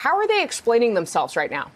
How are they explaining themselves right now?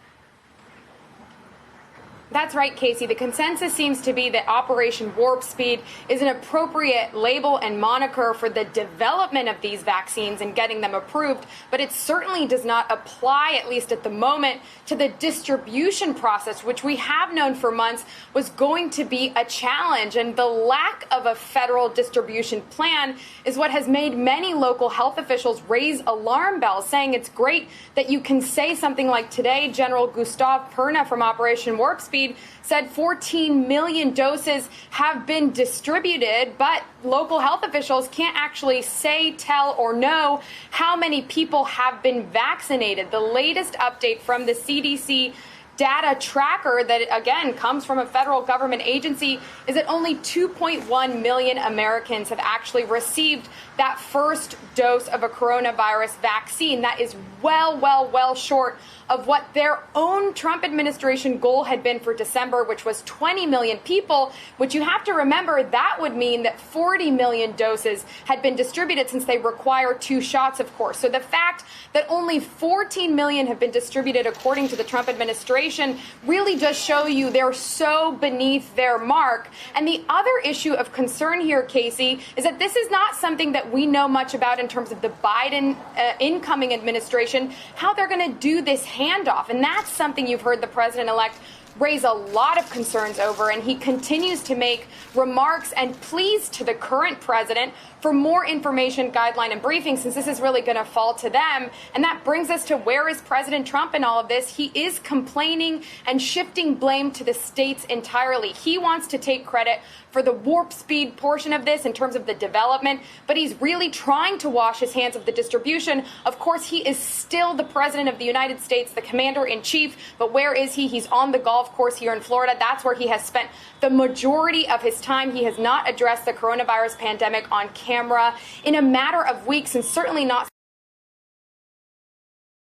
That's right, Casey. The consensus seems to be that Operation Warp Speed is an appropriate label and moniker for the development of these vaccines and getting them approved, but it certainly does not apply, at least at the moment, to the distribution process, which we have known for months was going to be a challenge. And the lack of a federal distribution plan is what has made many local health officials raise alarm bells, saying it's great that you can say something like today, General Gustav Perna from Operation Warp Speed said 14 million doses have been distributed, but local health officials can't actually say, tell, or know how many people have been vaccinated. The latest update from the CDC data tracker that, again, comes from a federal government agency is that only 2.1 million Americans have actually received that first dose of a coronavirus vaccine. That is well short of what their own Trump administration goal had been for December, which was 20 million people, which you have to remember that would mean that 40 million doses had been distributed since they require 2 shots, of course. So the fact that only 14 million have been distributed according to the Trump administration really does show you they're so beneath their mark. And the other issue of concern here, Casey, is that this is not something that we know much about in terms of the Biden incoming administration, how they're going to do this handoff. And that's something you've heard the president-elect raise a lot of concerns over, and he continues to make remarks and pleas to the current president for more information, guideline, and briefing, since this is really going to fall to them. And that brings us to, where is President Trump in all of this? He is complaining and shifting blame to the states entirely. He wants to take credit for the warp speed portion of this in terms of the development, but he's really trying to wash his hands of the distribution. Of course, he is still the president of the United States, the commander-in-chief, but where is he? He's on the golf course here in Florida. That's where he has spent the majority of his time. He has not addressed the coronavirus pandemic on camera in a matter of weeks, and certainly not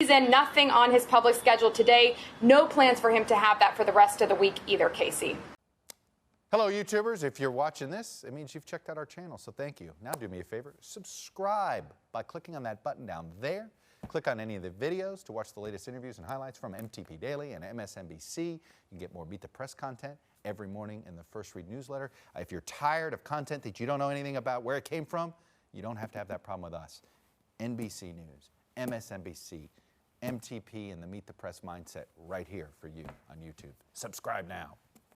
nothing on his public schedule today. No plans for him to have that for the rest of the week either, Casey. Hello, YouTubers. If you're watching this, it means you've checked out our channel, so thank you. Now do me a favor, subscribe by clicking on that button down there. Click on any of the videos to watch the latest interviews and highlights from MTP Daily and MSNBC. You can get more Beat the Press content every morning in the First Read newsletter. If you're tired of content that you don't know anything about where it came from, you don't have to have that problem with us. NBC News, MSNBC, MTP, and the Meet the Press mindset right here for you on YouTube. Subscribe now.